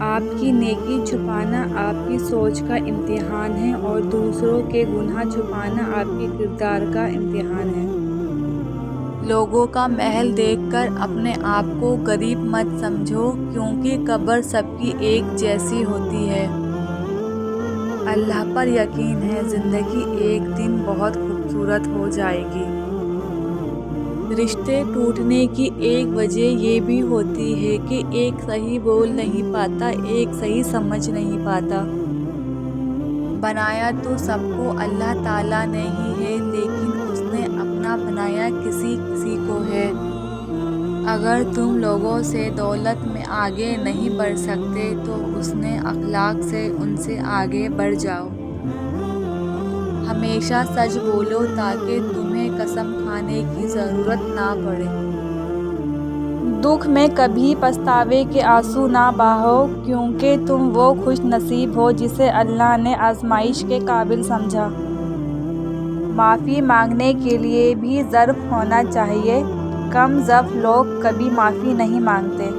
آپ کی نیکی چھپانا آپ کی سوچ کا امتحان ہے اور دوسروں کے گناہ چھپانا آپ کے کردار کا امتحان ہے۔ لوگوں کا محل دیکھ کر اپنے آپ کو غریب مت سمجھو، کیونکہ قبر سب کی ایک جیسی ہوتی ہے۔ اللہ پر یقین ہے، زندگی ایک دن بہت خوبصورت ہو جائے گی۔ رشتے ٹوٹنے کی ایک وجہ یہ بھی ہوتی ہے کہ ایک صحیح بول نہیں پاتا، ایک صحیح سمجھ نہیں پاتا۔ بنایا تو سب کو اللہ تعالیٰ نے ہی ہے، لیکن اس نے اپنا بنایا کسی کسی کو ہے۔ اگر تم لوگوں سے دولت میں آگے نہیں بڑھ سکتے تو حسن اخلاق سے ان سے آگے بڑھ جاؤ۔ ہمیشہ سچ بولو تاکہ تمہیں قسم کھانے کی ضرورت نہ پڑے۔ دکھ میں کبھی پچھتاوے کے آنسو نہ بہاؤ، کیونکہ تم وہ خوش نصیب ہو جسے اللہ نے آزمائش کے قابل سمجھا۔ معافی مانگنے کے لیے بھی ظرف ہونا چاہیے، کم ظرف لوگ کبھی معافی نہیں مانگتے۔